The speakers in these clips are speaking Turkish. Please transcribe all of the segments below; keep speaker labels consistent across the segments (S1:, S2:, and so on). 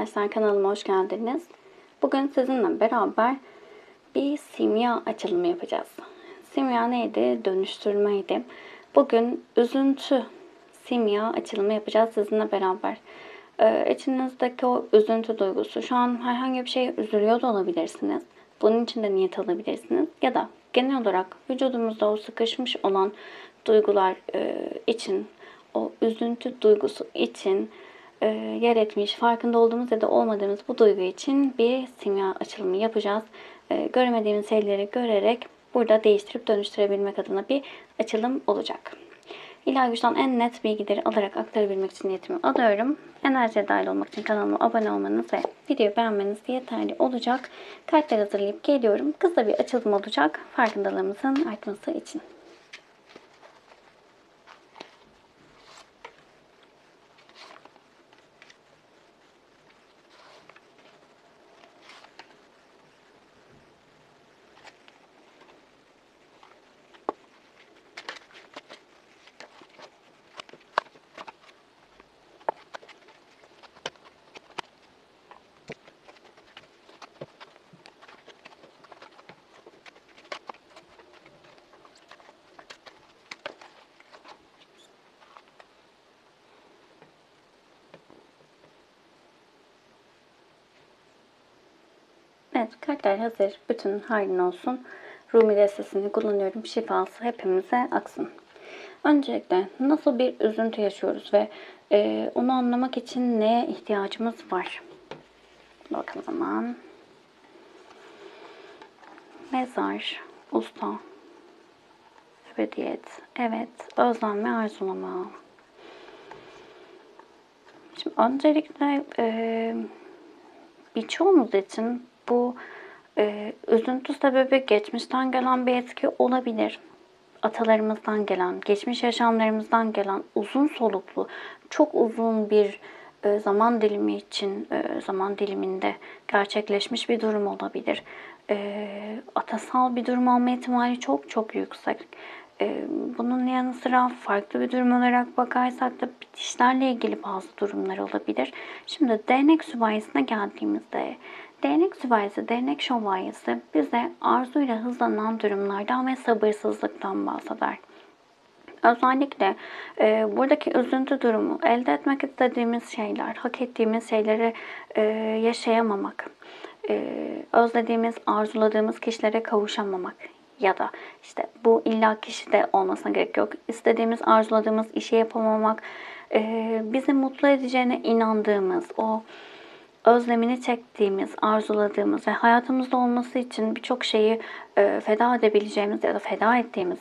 S1: arkadaşlar, kanalıma hoş geldiniz. Bugün sizinle beraber bir simya açılımı yapacağız. Simya neydi? Dönüştürmeydi. Bugün üzüntü simya açılımı yapacağız sizinle beraber. İçinizdeki o üzüntü duygusu, şu an herhangi bir şeye üzülüyor da olabilirsiniz. Bunun için de niyet alabilirsiniz. Ya da genel olarak vücudumuzda o sıkışmış olan duygular için, o üzüntü duygusu için yer etmiş, farkında olduğumuz ya da olmadığımız bu duygu için bir simya açılımı yapacağız. Göremediğimiz şeyleri görerek burada değiştirip dönüştürebilmek adına bir açılım olacak. İlahi güçten en net bilgileri alarak aktarabilmek için niyetimi alıyorum. Enerjiye dahil olmak için kanalıma abone olmanız ve videoyu beğenmeniz yeterli olacak. Kartlar hazırlayıp geliyorum. Kısa bir açılım olacak farkındalığımızın artması için. Evet, kartlar hazır. Bütün hayrın olsun. Rumi destesini kullanıyorum. Şifası hepimize aksın. Öncelikle nasıl bir üzüntü yaşıyoruz ve onu anlamak için neye ihtiyacımız var? Bakalım hemen. Mezar, usta, ebediyet, evet, özlem ve arzulama. Şimdi öncelikle birçoğumuz için bu üzüntü sebebi geçmişten gelen bir etki olabilir. Atalarımızdan gelen, geçmiş yaşamlarımızdan gelen uzun soluklu, çok uzun bir zaman dilimi için, zaman diliminde gerçekleşmiş bir durum olabilir. Atasal bir durum olma ihtimali çok çok yüksek. Bunun yanı sıra farklı bir durum olarak bakarsak da bitişlerle ilgili bazı durumlar olabilir. Şimdi değnek süvahisine geldiğimizde, değnek süvahisi, değnek şövalyesi bize arzuyla hızlanan durumlardan ve sabırsızlıktan bahseder. Özellikle buradaki üzüntü durumu, elde etmek istediğimiz şeyler, hak ettiğimiz şeyleri yaşayamamak, özlediğimiz, arzuladığımız kişilere kavuşamamak ya da işte bu illa kişi de olmasına gerek yok. İstediğimiz, arzuladığımız işi yapamamak, bizi mutlu edeceğine inandığımız, o özlemini çektiğimiz, arzuladığımız ve hayatımızda olması için birçok şeyi feda edebileceğimiz ya da feda ettiğimiz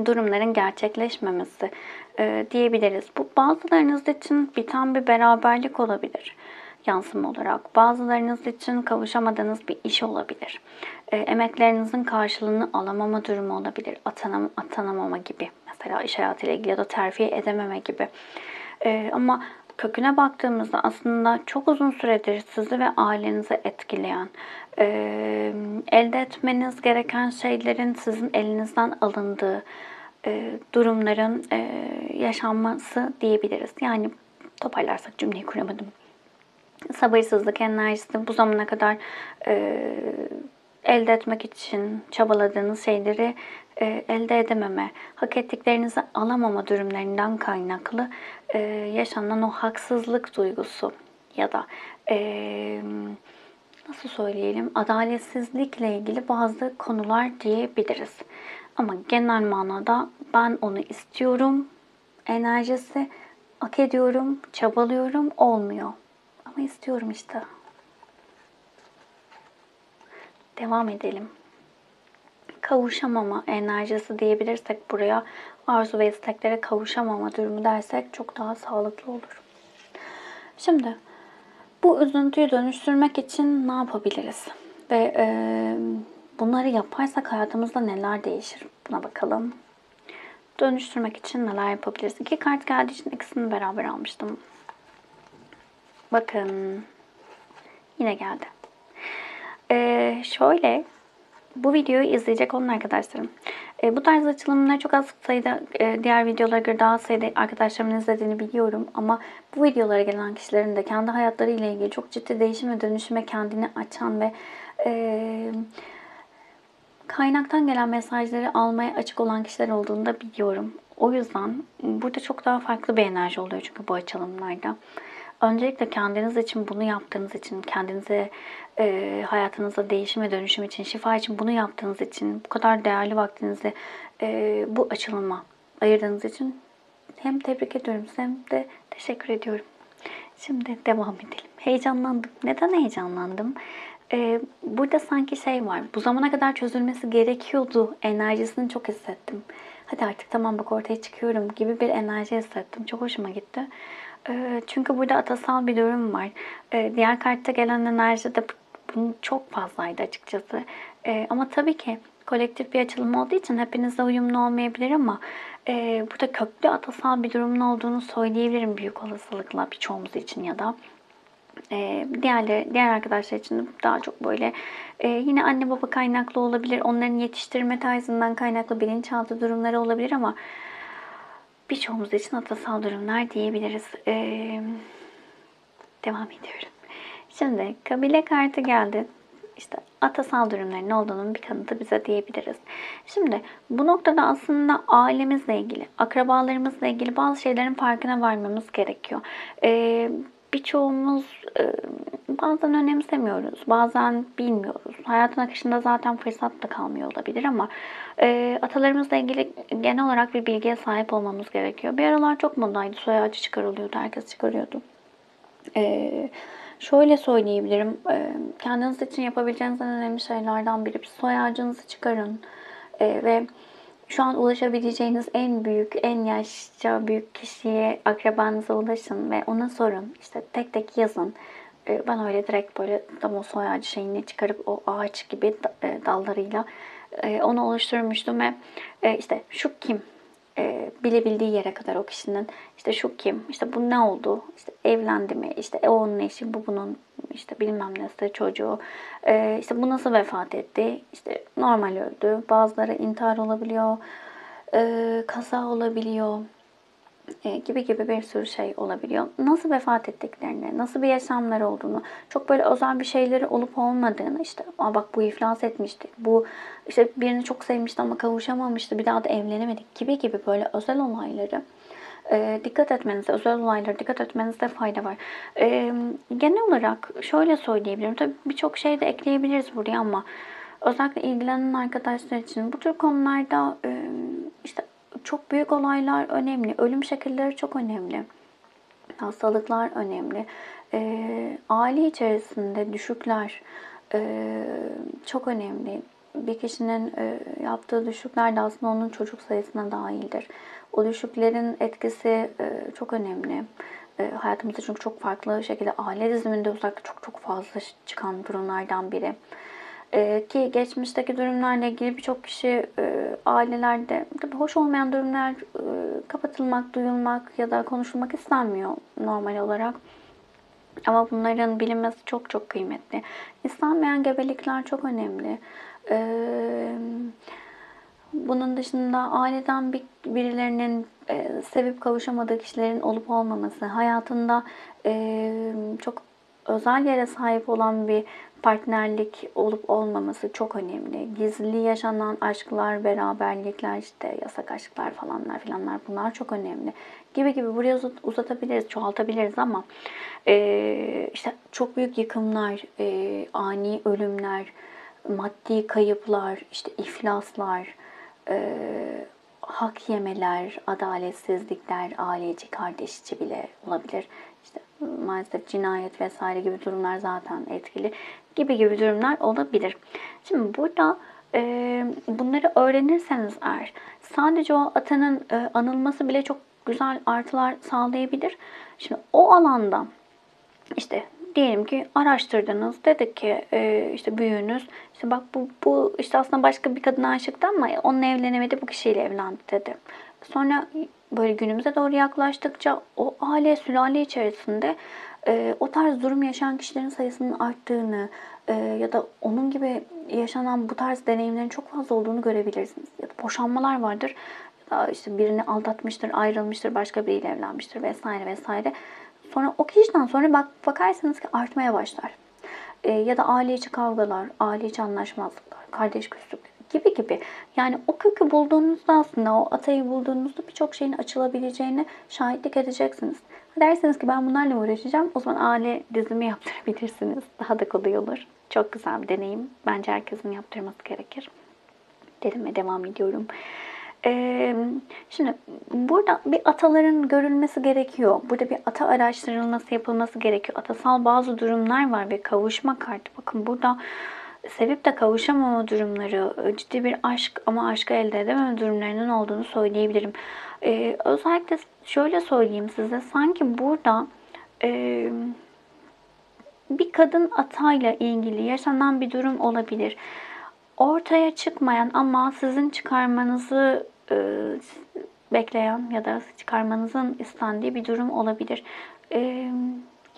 S1: durumların gerçekleşmemesi diyebiliriz. Bu bazılarınız için biten bir beraberlik olabilir yansıma olarak. Bazılarınız için kavuşamadığınız bir iş olabilir. Emeklerinizin karşılığını alamama durumu olabilir. Atanamama gibi. Mesela iş hayatıyla ilgili ya da terfi edememe gibi. Ama köküne baktığımızda aslında çok uzun süredir sizi ve ailenizi etkileyen, elde etmeniz gereken şeylerin sizin elinizden alındığı durumların yaşanması diyebiliriz. Yani toparlarsak cümleyi kuramadım. Sabırsızlık enerjisi bu zamana kadar elde etmek için çabaladığınız şeyleri elde edememe, hak ettiklerinizi alamama durumlarından kaynaklı yaşanan o haksızlık duygusu ya da nasıl söyleyelim, adaletsizlikle ilgili bazı konular diyebiliriz. Ama genel manada ben onu istiyorum enerjisi, hak ediyorum, çabalıyorum, olmuyor. Ama istiyorum işte. Devam edelim. Kavuşamama enerjisi diyebilirsek buraya, arzu ve isteklere kavuşamama durumu dersek çok daha sağlıklı olur. Şimdi bu üzüntüyü dönüştürmek için ne yapabiliriz? Ve bunları yaparsak hayatımızda neler değişir? Buna bakalım. Dönüştürmek için neler yapabiliriz? İki kart geldiği için ikisini beraber almıştım. Bakın. Yine geldi. Şöyle, bu videoyu izleyecek olan arkadaşlarım, Bu tarz açılımları çok az sayıda, diğer videolara göre daha az sayıda arkadaşlarımın izlediğini biliyorum. Ama bu videolara gelen kişilerin de kendi hayatlarıyla ilgili çok ciddi değişim ve dönüşüme kendini açan ve kaynaktan gelen mesajları almaya açık olan kişiler olduğunu da biliyorum. O yüzden burada çok daha farklı bir enerji oluyor çünkü bu açılımlarda. Öncelikle kendiniz için bunu yaptığınız için, kendinize, hayatınızda değişim ve dönüşüm için, şifa için bunu yaptığınız için, bu kadar değerli vaktinizi bu açılıma ayırdığınız için hem tebrik ediyorum hem de teşekkür ediyorum. Şimdi devam edelim. Heyecanlandım. Neden heyecanlandım? Burada sanki şey var. Bu zamana kadar çözülmesi gerekiyordu enerjisini çok hissettim. Hadi artık tamam bak ortaya çıkıyorum gibi bir enerji hissettim. Çok hoşuma gitti. Çünkü burada atasal bir durum var. Diğer kartta gelen enerji de bunun çok fazlaydı açıkçası. Ama tabii ki kolektif bir açılım olduğu için hepinizle uyumlu olmayabilir ama burada köklü atasal bir durumun olduğunu söyleyebilirim büyük olasılıkla birçoğumuz için ya da diğer arkadaşlar için daha çok böyle yine anne baba kaynaklı olabilir. Onların yetiştirme tarzından kaynaklı bilinçaltı durumları olabilir ama birçoğumuz için atasal durumlar diyebiliriz. Devam ediyorum. Şimdi kabile kartı geldi. İşte atasal durumların olduğunun bir kanıtı bize diyebiliriz. Şimdi bu noktada aslında ailemizle ilgili, akrabalarımızla ilgili bazı şeylerin farkına varmamız gerekiyor. Birçoğumuz bazen önemsemiyoruz, bazen bilmiyoruz. Hayatın akışında zaten fırsat da kalmıyor olabilir ama atalarımızla ilgili genel olarak bir bilgiye sahip olmamız gerekiyor. Bir aralar çok modaydı, soy ağacı çıkarılıyordu, herkes çıkarıyordu. Şöyle söyleyebilirim, kendiniz için yapabileceğiniz en önemli şeylerden biri bir soy ağacınızı çıkarın ve şu an ulaşabileceğiniz en büyük, en yaşça büyük kişiye, akrabanıza ulaşın ve ona sorun. İşte tek tek yazın. Ben öyle direkt böyle tam o soy ağacı şeyini çıkarıp o ağaç gibi dallarıyla onu oluşturmuştum ve işte şu kim? Bilebildiği yere kadar o kişinin işte şu kim, işte bu ne oldu, işte evlendi mi, işte o onun eşi, bu bunun işte bilmem nesi çocuğu, işte bu nasıl vefat etti, işte normal öldü, bazıları intihar olabiliyor, kaza olabiliyor, gibi gibi bir sürü şey olabiliyor. Nasıl vefat ettiklerini, nasıl bir yaşamları olduğunu, çok böyle özel bir şeyleri olup olmadığını, işte aa bak bu iflas etmişti, bu işte birini çok sevmişti ama kavuşamamıştı, bir daha da evlenemedik gibi gibi böyle özel olayları dikkat etmenizde, özel olaylara dikkat etmenizde fayda var. Genel olarak şöyle söyleyebilirim. Tabii birçok şey de ekleyebiliriz buraya ama özellikle ilgilenen arkadaşlar için bu tür konularda işte çok büyük olaylar önemli. Ölüm şekilleri çok önemli. Hastalıklar önemli. Aile içerisinde düşükler çok önemli. Bir kişinin yaptığı düşükler de aslında onun çocuk sayısına dahildir. O düşüklerin etkisi çok önemli. Hayatımızda çünkü çok farklı şekilde aile diziminde özellikle çok çok fazla çıkan durumlardan biri. Ki geçmişteki durumlarla ilgili birçok kişi ailelerde tabii hoş olmayan durumlar kapatılmak, duyulmak ya da konuşulmak istenmiyor normal olarak. Ama bunların bilinmesi çok çok kıymetli. İstenmeyen gebelikler çok önemli. Bunun dışında aileden birilerinin sevip kavuşamadığı kişilerin olup olmaması, hayatında çok özel yere sahip olan bir partnerlik olup olmaması çok önemli. Gizli yaşanan aşklar, beraberlikler, işte yasak aşklar falanlar filanlar bunlar çok önemli. Gibi gibi buraya uzatabiliriz, çoğaltabiliriz ama işte çok büyük yıkımlar, ani ölümler, maddi kayıplar, işte iflaslar, hak yemeler, adaletsizlikler, aile içi, kardeş içi bile olabilir. İşte maalesef cinayet vesaire gibi durumlar zaten etkili gibi gibi durumlar olabilir. Şimdi burada bunları öğrenirseniz eğer sadece o atanın anılması bile çok güzel artılar sağlayabilir. Şimdi o alanda işte diyelim ki araştırdınız. Dedik ki işte büyüğünüz işte bak bu işte aslında başka bir kadına aşıktı ama onunla evlenemedi bu kişiyle evlendi dedi. Sonra böyle günümüze doğru yaklaştıkça o aile sülale içerisinde O tarz durum yaşayan kişilerin sayısının arttığını ya da onun gibi yaşanan bu tarz deneyimlerin çok fazla olduğunu görebilirsiniz. Ya da boşanmalar vardır. Ya da işte birini aldatmıştır, ayrılmıştır, başka biriyle evlenmiştir vesaire vesaire. Sonra o kişiden sonra bakarsınız ki artmaya başlar. Ya da aile içi kavgalar, aile içi anlaşmazlıklar, kardeş küslük gibi gibi. Yani o kökü bulduğunuzda aslında o atayı bulduğunuzda birçok şeyin açılabileceğine şahitlik edeceksiniz. Derseniz ki ben bunlarla uğraşacağım, o zaman aile dizimi yaptırabilirsiniz. Daha da kolay olur. Çok güzel bir deneyim. Bence herkesin yaptırması gerekir. Dedim ve devam ediyorum. Şimdi burada bir ataların görülmesi gerekiyor. Burada bir ata araştırılması yapılması gerekiyor. Atasal bazı durumlar var ve kavuşma kartı. Bakın burada sevip de kavuşamama durumları, ciddi bir aşk ama aşkı elde edememe durumlarının olduğunu söyleyebilirim. Özellikle şöyle söyleyeyim size, sanki burada bir kadın atayla ilgili yaşanan bir durum olabilir. Ortaya çıkmayan ama sizin çıkarmanızı bekleyen ya da çıkarmanızın istendiği bir durum olabilir.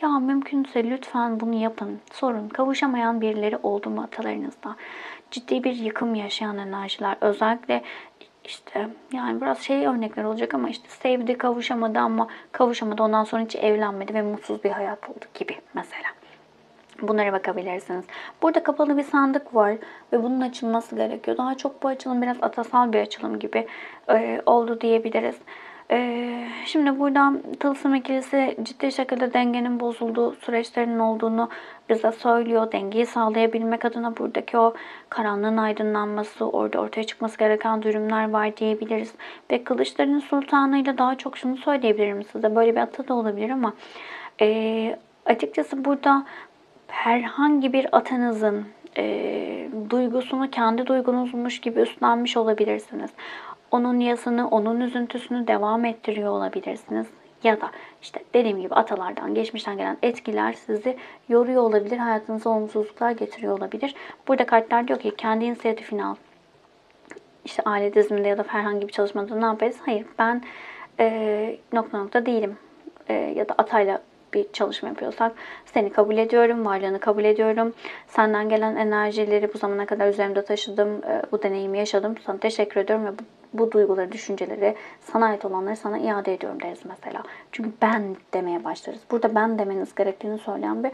S1: Ya mümkünse lütfen bunu yapın. Sorun. Kavuşamayan birileri oldu mu atalarınızda? Ciddi bir yıkım yaşayan enerjiler. Özellikle işte yani biraz şey örnekler olacak ama işte sevdi, kavuşamadı ama kavuşamadı. Ondan sonra hiç evlenmedi ve mutsuz bir hayat oldu gibi mesela. Bunlara bakabilirsiniz. Burada kapalı bir sandık var ve bunun açılması gerekiyor. Daha çok bu açılım biraz atasal bir açılım gibi oldu diyebiliriz. Şimdi burada tılsım ikilisi ciddi şekilde dengenin bozulduğu süreçlerin olduğunu bize söylüyor. Dengeyi sağlayabilmek adına buradaki o karanlığın aydınlanması, orada ortaya çıkması gereken durumlar var diyebiliriz. Ve kılıçların sultanıyla daha çok şunu söyleyebilirim size. Böyle bir ata da olabilir ama açıkçası burada herhangi bir atanızın duygusunu kendi duygunuzmuş gibi üstlenmiş olabilirsiniz. Onun yasını, onun üzüntüsünü devam ettiriyor olabilirsiniz. Ya da işte dediğim gibi atalardan, geçmişten gelen etkiler sizi yoruyor olabilir. Hayatınıza olumsuzluklar getiriyor olabilir. Burada kartlar diyor ki kendi inisiyatifini al. İşte aile diziminde ya da herhangi bir çalışmada ne yaparız? Hayır, ben nokta nokta değilim. Ya da atayla bir çalışma yapıyorsak seni kabul ediyorum, varlığını kabul ediyorum. Senden gelen enerjileri bu zamana kadar üzerimde taşıdım, bu deneyimi yaşadım. Sana teşekkür ediyorum ve bu duyguları, düşünceleri, sana ait olanları sana iade ediyorum deriz mesela. Çünkü ben demeye başlarız. Burada ben demeniz gerektiğini söyleyen bir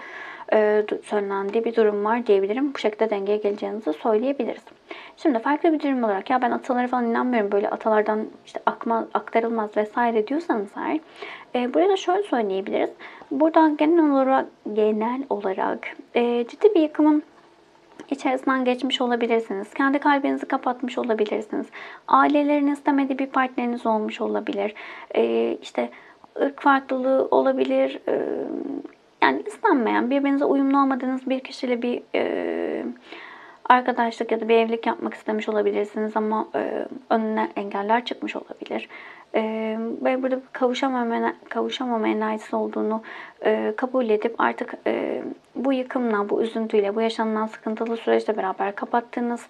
S1: söylendiği bir durum var diyebilirim. Bu şekilde dengeye geleceğinizi söyleyebiliriz. Şimdi farklı bir durum olarak ya ben atalara falan inanmıyorum, böyle atalardan işte aktarılmaz vesaire diyorsanız eğer burada şöyle söyleyebiliriz. Burada genel olarak ciddi bir yıkımın içerisinden geçmiş olabilirsiniz. Kendi kalbinizi kapatmış olabilirsiniz. Ailelerin istemediği bir partneriniz olmuş olabilir. İşte ırk farklılığı olabilir. Yani istenmeyen, birbirinize uyumlu olmadığınız bir kişiyle bir arkadaşlık ya da bir evlilik yapmak istemiş olabilirsiniz ama önüne engeller çıkmış olabilir. Ve burada kavuşamama enerjisi olduğunu kabul edip artık bu yıkımla, bu üzüntüyle, bu yaşanılan sıkıntılı süreçle beraber kapattığınız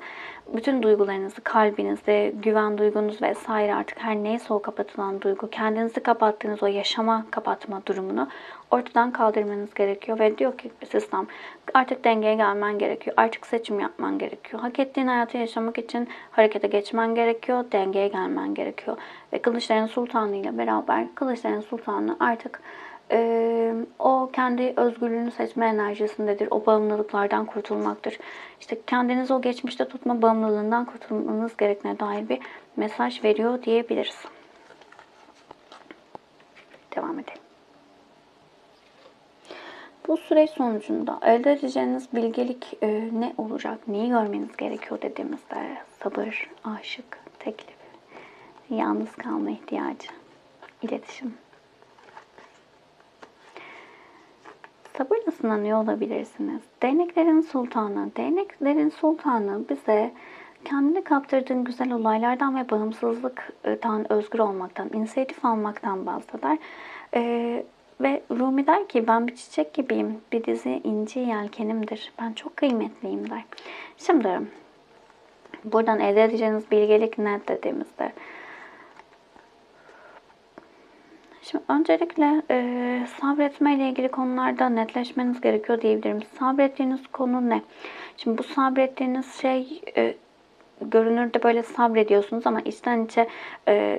S1: bütün duygularınızı, kalbinizde, güven duygunuz vesaire artık her neyse o kapatılan duygu, kendinizi kapattığınız o yaşama kapatma durumunu ortadan kaldırmanız gerekiyor ve diyor ki sistem artık dengeye gelmen gerekiyor. Artık seçim yapman gerekiyor. Hak ettiğin hayatı yaşamak için harekete geçmen gerekiyor. Dengeye gelmen gerekiyor. Ve Kılıçların Sultanı ile beraber Kılıçların Sultanı artık o kendi özgürlüğünü seçme enerjisindedir. O bağımlılıklardan kurtulmaktır. İşte kendinizi o geçmişte tutma bağımlılığından kurtulmanız gerektiğine dair bir mesaj veriyor diyebiliriz. Devam edelim. Bu süreç sonucunda elde edeceğiniz bilgelik ne olacak, neyi görmeniz gerekiyor dediğimizde sabır, aşık, teklif, yalnız kalma ihtiyacı, iletişim. Sabırla sınanıyor olabilirsiniz. Değneklerin sultanı. Değneklerin sultanı bize kendini kaptırdığın güzel olaylardan ve bağımsızlıktan, özgür olmaktan, inisiyatif almaktan bahseder. Ve Rumi der ki ben bir çiçek gibiyim, bir dizi inci yelkenimdir. Ben çok kıymetliyim der. Şimdi buradan elde edeceğiniz bilgelik ne dediğimizde Şimdi öncelikle sabretme ile ilgili konularda netleşmeniz gerekiyor diyebilirim. Sabrettiğiniz konu ne? Şimdi bu sabrettiğiniz şey görünürde böyle sabrediyorsunuz ama içten içe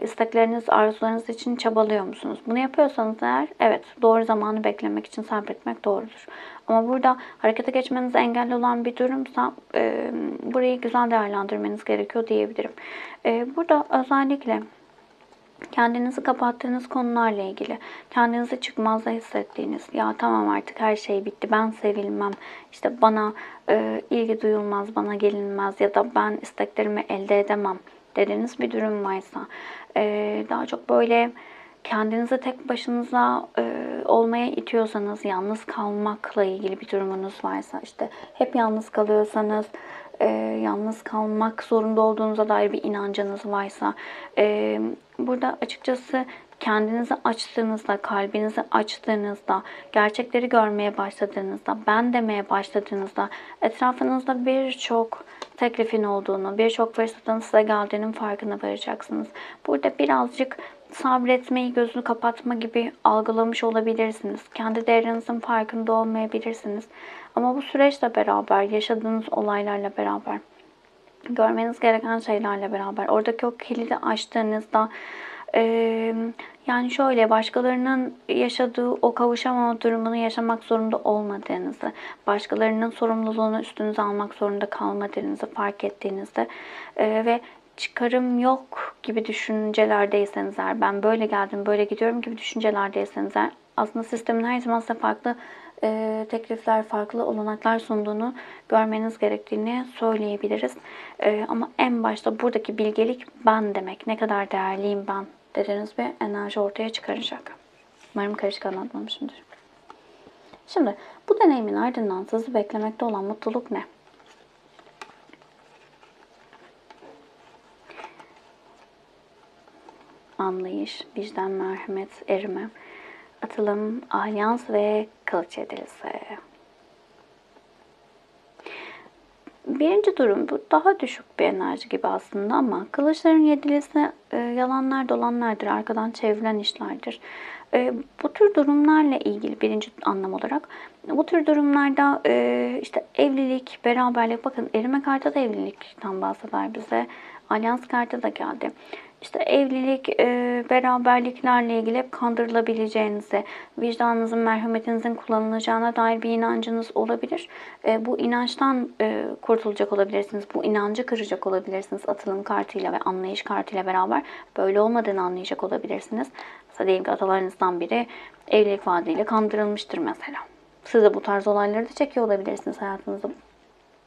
S1: istekleriniz, arzularınız için çabalıyor musunuz? Bunu yapıyorsanız eğer evet doğru zamanı beklemek için sabretmek doğrudur. Ama burada harekete geçmenize engel olan bir durumsa burayı güzel değerlendirmeniz gerekiyor diyebilirim. Burada özellikle kendinizi kapattığınız konularla ilgili, kendinizi çıkmazda hissettiğiniz, ya tamam artık her şey bitti, ben sevilmem, işte bana ilgi duyulmaz, bana gelinmez ya da ben isteklerimi elde edemem dediğiniz bir durum varsa, daha çok böyle kendinizi tek başınıza olmaya itiyorsanız, yalnız kalmakla ilgili bir durumunuz varsa, işte hep yalnız kalıyorsanız, yalnız kalmak zorunda olduğunuza dair bir inancınız varsa, burada açıkçası kendinizi açtığınızda, kalbinizi açtığınızda, gerçekleri görmeye başladığınızda, ben demeye başladığınızda, etrafınızda birçok teklifin olduğunu, birçok fırsatın size geldiğinin farkına varacaksınız. Burada birazcık sabretmeyi, gözünü kapatma gibi algılamış olabilirsiniz. Kendi değerinizin farkında olmayabilirsiniz. Ama bu süreçle beraber, yaşadığınız olaylarla beraber, görmeniz gereken şeylerle beraber, oradaki o kilidi açtığınızda, yani şöyle başkalarının yaşadığı o kavuşamama durumunu yaşamak zorunda olmadığınızı, başkalarının sorumluluğunu üstünüze almak zorunda kalmadığınızı fark ettiğinizde ve çıkarım yok gibi düşüncelerdeyseniz eğer, ben böyle geldim, böyle gidiyorum gibi düşüncelerdeyseniz eğer, aslında sistemin her zaman size farklı teklifler, farklı olanaklar sunduğunu görmeniz gerektiğini söyleyebiliriz. Ama en başta buradaki bilgelik ben demek, ne kadar değerliyim ben dediğiniz bir enerji ortaya çıkaracak. Umarım karışık anlatmamışımdır. Şimdi bu deneyimin ardından sizi beklemekte olan mutluluk ne? Anlayış, vicdan, merhamet, erime, atılım, alyans ve kılıç yedilisi. Birinci durum bu daha düşük bir enerji gibi aslında ama kılıçların yedilisi yalanlar dolanlardır, arkadan çevrilen işlerdir. Bu tür durumlarla ilgili birinci anlam olarak bu tür durumlarda işte evlilik, beraberlik, bakın erime kartı da evlilikten bahseder bize. Alyans kartı da geldi. İşte evlilik, beraberliklerle ilgili hep kandırılabileceğinize, vicdanınızın, merhametinizin kullanılacağına dair bir inancınız olabilir. Bu inançtan kurtulacak olabilirsiniz. Bu inancı kıracak olabilirsiniz atılım kartıyla ve anlayış kartıyla beraber. Böyle olmadığını anlayacak olabilirsiniz. Mesela diyelim ki atalarınızdan biri evlilik vaadiyle kandırılmıştır mesela. Siz de bu tarz olayları da çekiyor olabilirsiniz hayatınızda.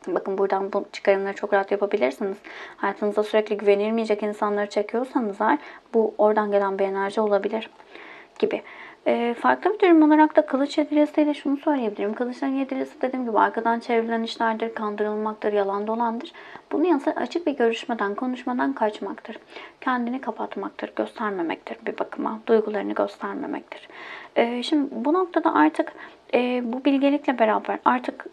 S1: Bakın buradan bu çıkarımları çok rahat yapabilirsiniz. Hayatınızda sürekli güvenilmeyecek insanları çekiyorsanız eğer bu oradan gelen bir enerji olabilir gibi. Farklı bir durum olarak da kılıç yedilisiyle şunu söyleyebilirim. Kılıçların yedilisi dediğim gibi arkadan çevrilen işlerdir, kandırılmaktır, yalan dolandır. Bunun yanı sıra açık bir görüşmeden, konuşmadan kaçmaktır. Kendini kapatmaktır, göstermemektir bir bakıma. Duygularını göstermemektir. Şimdi bu noktada artık bu bilgelikle beraber artık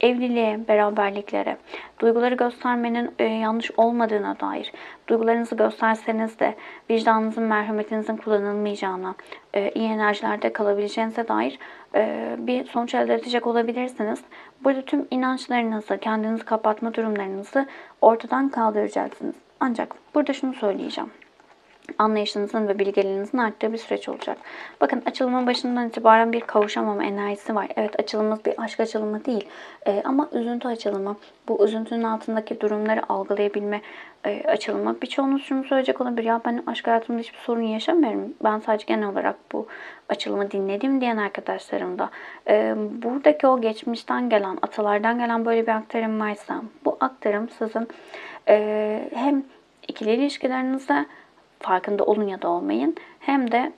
S1: evliliğe, beraberliklere, duyguları göstermenin yanlış olmadığına dair, duygularınızı gösterseniz de vicdanınızın, merhametinizin kullanılmayacağına, iyi enerjilerde kalabileceğinize dair bir sonuç elde edecek olabilirsiniz. Burada tüm inançlarınızı, kendinizi kapatma durumlarınızı ortadan kaldıracaksınız. Ancak burada şunu söyleyeceğim. Anlayışınızın ve bilgeliğinizin arttığı bir süreç olacak. Bakın açılımın başından itibaren bir kavuşamama enerjisi var. Evet açılımımız bir aşk açılımı değil. Ama üzüntü açılımı. Bu üzüntünün altındaki durumları algılayabilme açılımı. Birçoğunuz şunu söyleyecek olabilir. Ya ben aşk hayatımda hiçbir sorun yaşamıyorum. Ben sadece genel olarak bu açılımı dinledim diyen arkadaşlarım da. Buradaki o geçmişten gelen, atalardan gelen böyle bir aktarım varsa bu aktarım sizin hem ikili ilişkilerinizde farkında olun ya da olmayın. Hem de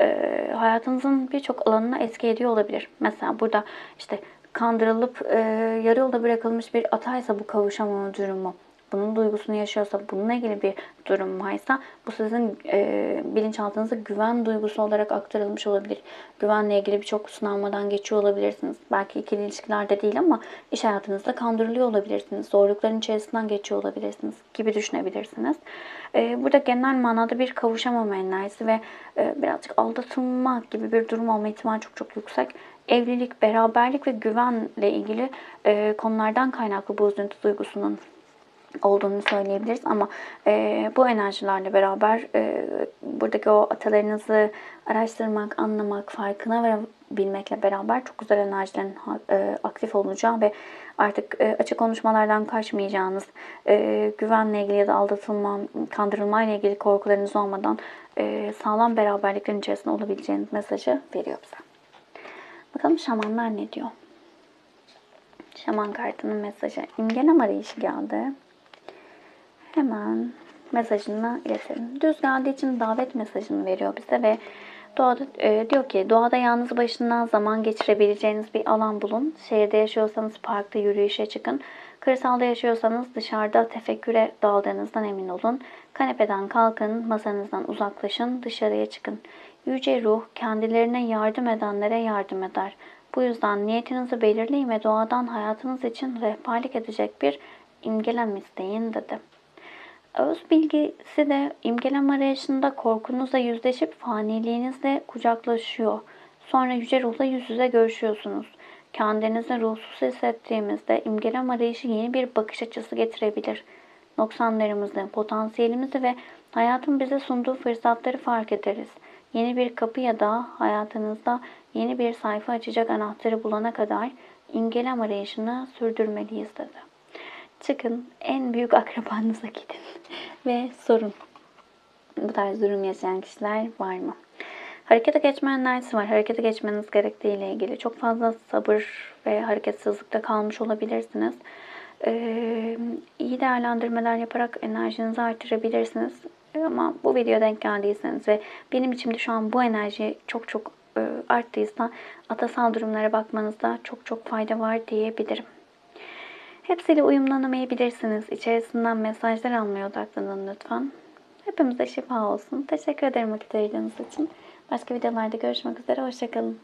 S1: hayatınızın birçok alanına etki ediyor olabilir. Mesela burada işte kandırılıp yarı yolda bırakılmış bir ataysa bu kavuşamama durumu bunun duygusunu yaşıyorsa, bununla ilgili bir durum varsa bu sizin bilinçaltınıza güven duygusu olarak aktarılmış olabilir. Güvenle ilgili birçok sınavmadan geçiyor olabilirsiniz. Belki ikili ilişkilerde değil ama iş hayatınızda kandırılıyor olabilirsiniz. Zorlukların içerisinden geçiyor olabilirsiniz gibi düşünebilirsiniz. Burada genel manada bir kavuşamama enerjisi ve birazcık aldatılma gibi bir durum olma ihtimali çok çok yüksek. Evlilik, beraberlik ve güvenle ilgili konulardan kaynaklı bu üzüntü duygusunun olduğunu söyleyebiliriz. Ama bu enerjilerle beraber buradaki o atalarınızı araştırmak, anlamak, farkına varabilmekle beraber çok güzel enerjilerin aktif olacağı ve artık açık konuşmalardan kaçmayacağınız, güvenle ilgili ya da aldatılma, kandırılma ile ilgili korkularınız olmadan sağlam beraberliklerin içerisinde olabileceğiniz mesajı veriyor bize. Bakalım şamanlar ne diyor? Şaman kartının mesajı. İmgelem arayışı geldi. Hemen mesajını iletelim. Düz geldiği için davet mesajını veriyor bize ve doğada, diyor ki doğada yalnız başına zaman geçirebileceğiniz bir alan bulun. Şehirde yaşıyorsanız parkta yürüyüşe çıkın. Kırsalda yaşıyorsanız dışarıda tefekküre daldığınızdan emin olun. Kanepeden kalkın, masanızdan uzaklaşın, dışarıya çıkın. Yüce ruh kendilerine yardım edenlere yardım eder. Bu yüzden niyetinizi belirleyin ve doğadan hayatınız için rehberlik edecek bir imgelem isteyin dedi. Öz bilgisi de imgelem arayışında korkunuzla yüzleşip faniliğinizle kucaklaşıyor. Sonra yüce ruhla yüz yüze görüşüyorsunuz. Kendinizi ruhsuz hissettiğimizde imgelem arayışı yeni bir bakış açısı getirebilir. Noksanlarımızı, potansiyelimizi ve hayatın bize sunduğu fırsatları fark ederiz. Yeni bir kapı ya da hayatınızda yeni bir sayfa açacak anahtarı bulana kadar imgelem arayışını sürdürmeliyiz dedi. Çıkın en büyük akrabanıza gidin ve sorun. Bu tarz durum yaşayan kişiler var mı? Harekete geçme enerjisi var. Harekete geçmeniz gerektiği ile ilgili çok fazla sabır ve hareketsizlikte kalmış olabilirsiniz. İyi değerlendirmeler yaparak enerjinizi artırabilirsiniz. Ama bu videoya denk geldiyseniz ve benim içimde şu an bu enerji çok çok arttıysa atasal durumlara bakmanızda çok çok fayda var diyebilirim. Hepsiyle uyumlanamayabilirsiniz. İçerisinden mesajlar almaya odaklanın lütfen. Hepimize şifa olsun. Teşekkür ederim vakit ayırdığınız için. Başka videolarda görüşmek üzere. Hoşçakalın.